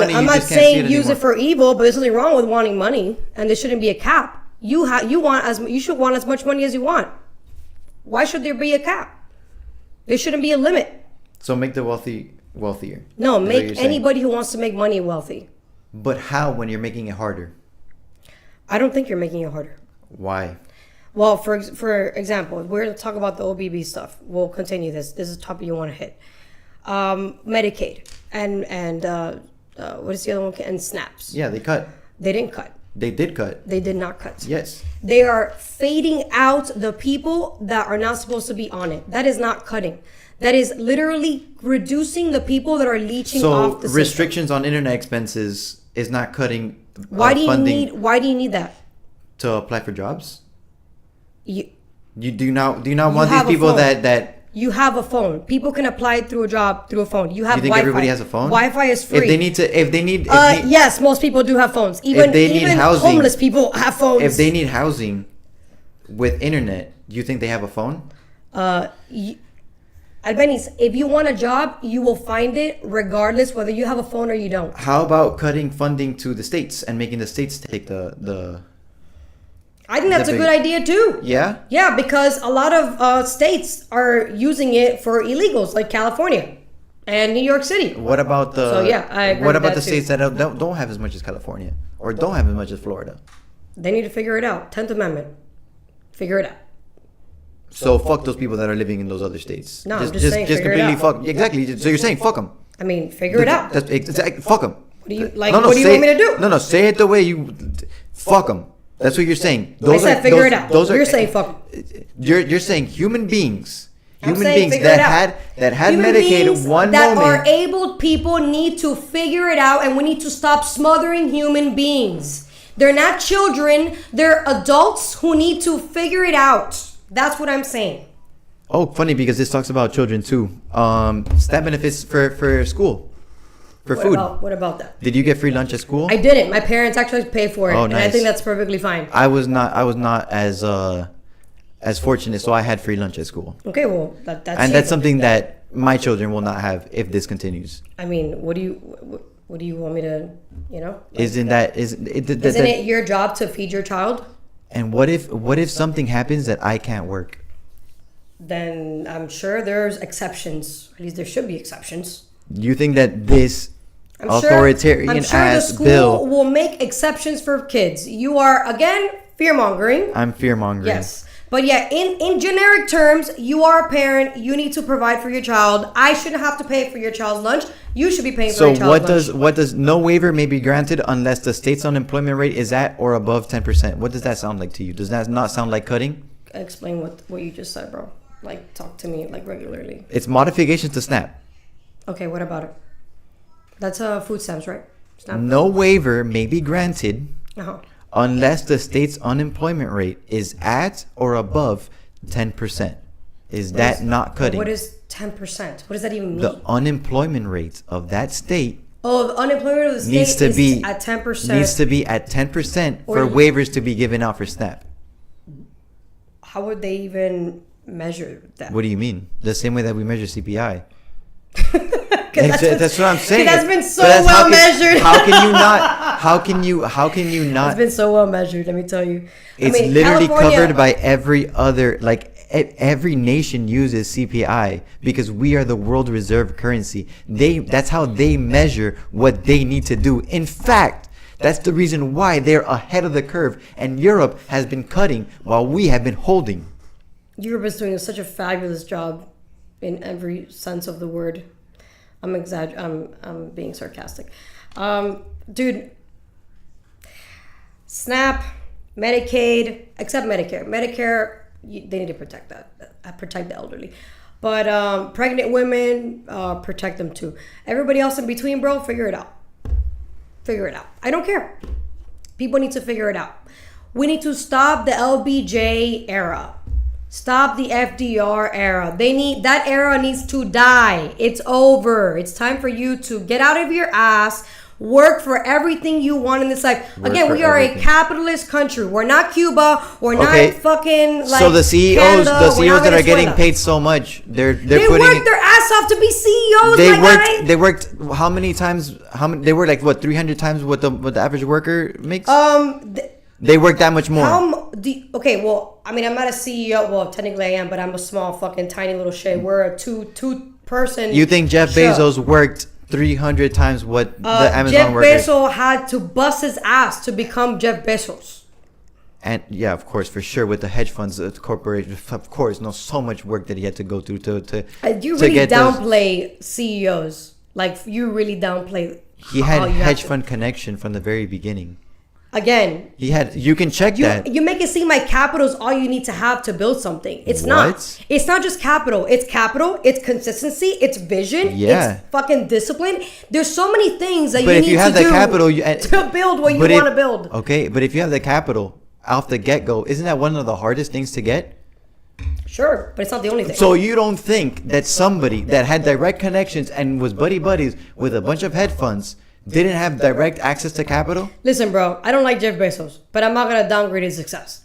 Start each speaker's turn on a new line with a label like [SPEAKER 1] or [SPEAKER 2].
[SPEAKER 1] money,
[SPEAKER 2] I'm
[SPEAKER 1] you
[SPEAKER 2] not
[SPEAKER 1] just can't see
[SPEAKER 2] saying
[SPEAKER 1] it
[SPEAKER 2] use
[SPEAKER 1] anymore.
[SPEAKER 2] it for evil, but there's nothing wrong with wanting money, and there shouldn't be a cap. You should want as much money as you want. Why should there be a cap? There shouldn't be a limit.
[SPEAKER 1] So make the wealthy wealthier.
[SPEAKER 2] No,
[SPEAKER 1] is what
[SPEAKER 2] make
[SPEAKER 1] you're saying.
[SPEAKER 2] anybody who wants to make money wealthy.
[SPEAKER 1] But how when you're making it harder?
[SPEAKER 2] I don't think you're making it harder.
[SPEAKER 1] Why?
[SPEAKER 2] Well, for example, we're going to talk about the OBB stuff. We'll continue this. This is a topic you want to hit. Medicaid and what is the other one? And SNAPs.
[SPEAKER 1] Yeah, they cut.
[SPEAKER 2] They didn't cut.
[SPEAKER 1] They did cut.
[SPEAKER 2] They did not cut.
[SPEAKER 1] Yes.
[SPEAKER 2] They are fading out the people that are not supposed to be on it. That is not cutting. That is literally reducing the people that are leeching off the
[SPEAKER 1] So restrictions on internet expenses is not cutting
[SPEAKER 2] Why do you
[SPEAKER 1] funding
[SPEAKER 2] need that?
[SPEAKER 1] to apply for jobs?
[SPEAKER 2] You
[SPEAKER 1] Do you not want these
[SPEAKER 2] have a
[SPEAKER 1] people
[SPEAKER 2] phone.
[SPEAKER 1] that
[SPEAKER 2] you have a phone. People can apply through a job through a phone. You have
[SPEAKER 1] you think
[SPEAKER 2] Wi-Fi.
[SPEAKER 1] everybody has a phone?
[SPEAKER 2] Wi-Fi is free.
[SPEAKER 1] if they need
[SPEAKER 2] Yes, most people do have phones. Even
[SPEAKER 1] they need housing-
[SPEAKER 2] homeless people have phones.
[SPEAKER 1] if they need housing with internet, do you think they have a phone?
[SPEAKER 2] Albeniz, if you want a job, you will find it regardless whether you have a phone or you don't.
[SPEAKER 1] How about cutting funding to the states and making the states take the
[SPEAKER 2] I think that's a
[SPEAKER 1] big-
[SPEAKER 2] good idea too.
[SPEAKER 1] yeah?
[SPEAKER 2] Yeah, because a lot of states are using it for illegals, like California and New York City.
[SPEAKER 1] What about the
[SPEAKER 2] So, yeah, I agree
[SPEAKER 1] what
[SPEAKER 2] with
[SPEAKER 1] about
[SPEAKER 2] that
[SPEAKER 1] the
[SPEAKER 2] too.
[SPEAKER 1] states that don't have as much as California or don't have as much as Florida?
[SPEAKER 2] They need to figure it out. 10th Amendment. Figure it out.
[SPEAKER 1] So fuck those people that are living in those other states.
[SPEAKER 2] No, I'm just saying,
[SPEAKER 1] just
[SPEAKER 2] figure it
[SPEAKER 1] completely
[SPEAKER 2] out.
[SPEAKER 1] fuck. Exactly. So you're saying fuck them.
[SPEAKER 2] I mean, figure it out.
[SPEAKER 1] That's exactly fuck them.
[SPEAKER 2] What do you What do you want me to do?
[SPEAKER 1] No, say it the way you fuck them. That's what you're saying.
[SPEAKER 2] I said figure it out. You're saying fuck 'em.
[SPEAKER 1] You're saying human beings.
[SPEAKER 2] I'm
[SPEAKER 1] Human
[SPEAKER 2] saying
[SPEAKER 1] beings
[SPEAKER 2] figure it
[SPEAKER 1] that
[SPEAKER 2] out.
[SPEAKER 1] had
[SPEAKER 2] Human
[SPEAKER 1] Medicaid
[SPEAKER 2] beings
[SPEAKER 1] one
[SPEAKER 2] that
[SPEAKER 1] moment.
[SPEAKER 2] are able people need to figure it out, and we need to stop smothering human beings. They're not children. They're adults who need to figure it out. That's what I'm saying.
[SPEAKER 1] Oh, funny because this talks about children too. SNAP benefits for school, for food.
[SPEAKER 2] What about that?
[SPEAKER 1] Did you get free lunch at school?
[SPEAKER 2] I didn't. My parents actually paid for it,
[SPEAKER 1] Oh,
[SPEAKER 2] and I
[SPEAKER 1] nice.
[SPEAKER 2] think that's perfectly fine.
[SPEAKER 1] I was not as fortunate, so I had free lunch at school.
[SPEAKER 2] Okay, well, that's
[SPEAKER 1] And that's something that my children will not have if this continues.
[SPEAKER 2] I mean, what do you want me to,
[SPEAKER 1] Isn't
[SPEAKER 2] it your job to feed your child?
[SPEAKER 1] And what if something happens that I can't work?
[SPEAKER 2] Then I'm sure there's exceptions. At least there should be exceptions.
[SPEAKER 1] You think that this
[SPEAKER 2] I'm
[SPEAKER 1] authoritarian
[SPEAKER 2] sure the
[SPEAKER 1] ass
[SPEAKER 2] school
[SPEAKER 1] bill?
[SPEAKER 2] will make exceptions for kids. You are again fear mongering.
[SPEAKER 1] I'm fear mongering.
[SPEAKER 2] Yes. But yeah, in generic terms, you are a parent. You need to provide for your child. I shouldn't have to pay for your child's lunch. You should be paying for your
[SPEAKER 1] So
[SPEAKER 2] child's lunch.
[SPEAKER 1] what does no waiver may be granted unless the state's unemployment rate is at or above 10%? What does that sound like to you? Does that not sound like cutting?
[SPEAKER 2] Explain what you just said, bro. Like, talk to me like regularly.
[SPEAKER 1] It's modifications to SNAP.
[SPEAKER 2] Okay, what about it? That's food stamps, right? SNAP.
[SPEAKER 1] No waiver may be granted
[SPEAKER 2] Uh-huh.
[SPEAKER 1] unless the state's unemployment rate is at or above 10%. Is that not cutting?
[SPEAKER 2] What is 10%? What does that even mean?
[SPEAKER 1] The unemployment rate of that state
[SPEAKER 2] Oh, the unemployment of the state
[SPEAKER 1] needs to
[SPEAKER 2] is
[SPEAKER 1] be
[SPEAKER 2] at 10%.
[SPEAKER 1] Needs to be at 10% for
[SPEAKER 2] Or-
[SPEAKER 1] waivers to be given out for SNAP.
[SPEAKER 2] How would they even measure that?
[SPEAKER 1] What do you mean? The same way that we measure CPI.
[SPEAKER 2] That's
[SPEAKER 1] That's what I'm saying.
[SPEAKER 2] That's been so
[SPEAKER 1] But that's
[SPEAKER 2] well measured.
[SPEAKER 1] How can you not? How can you not?
[SPEAKER 2] It's been so well measured, let me tell you.
[SPEAKER 1] It's
[SPEAKER 2] I mean,
[SPEAKER 1] literally
[SPEAKER 2] California-
[SPEAKER 1] covered by every other, every nation uses CPI because we are the world reserve currency. That's how they measure what they need to do. In fact, that's the reason why they're ahead of the curve and Europe has been cutting while we have been holding.
[SPEAKER 2] Europe is doing such a fabulous job in every sense of the word. I'm being sarcastic. Dude, SNAP, Medicaid, except Medicare. Medicare, they need to protect that. Protect the elderly. But pregnant women, protect them too. Everybody else in between, bro, figure it out. Figure it out. I don't care. People need to figure it out. We need to stop the LBJ era. Stop the FDR era. That era needs to die. It's over. It's time for you to get out of your ass, Work for everything you want in this life. Again, we are a capitalist country. We're not Cuba. We're not fucking like
[SPEAKER 1] so the CEOs,
[SPEAKER 2] Canada.
[SPEAKER 1] the CEOs that are getting
[SPEAKER 2] Venezuela.
[SPEAKER 1] paid so much, they
[SPEAKER 2] They work their ass off to be CEOs.
[SPEAKER 1] They worked how many times? They worked like what 300 times what the average worker makes. They work that much more.
[SPEAKER 2] Okay, well, I mean, I'm not a CEO. Well, technically I am, but I'm a small fucking tiny little shit. We're a two person.
[SPEAKER 1] You think Jeff Bezos worked 300 times what the Amazon worker?
[SPEAKER 2] Jeff Bezos had to bust his ass to become Jeff Bezos.
[SPEAKER 1] And yeah, of course, for sure, with the hedge funds, the corporation, of course, so much work that he had to go through to
[SPEAKER 2] you really downplay CEOs. Like, you really downplay.
[SPEAKER 1] He had hedge fund connection from the very beginning.
[SPEAKER 2] Again,
[SPEAKER 1] you can check that.
[SPEAKER 2] You make it seem like capital is all you need to have to build something. It's not. It's not just capital. It's consistency, it's vision, it's fucking discipline. There's so many things that you need to do to build what you want to build.
[SPEAKER 1] Okay, but if you have the capital off the get-go, isn't that one of the hardest things to get?
[SPEAKER 2] Sure, but it's not the only thing.
[SPEAKER 1] So you don't think that somebody that had direct connections and was buddies with a bunch of hedge funds didn't have direct access to capital?
[SPEAKER 2] Listen, bro, I don't like Jeff Bezos, but I'm not going to downgrade his success.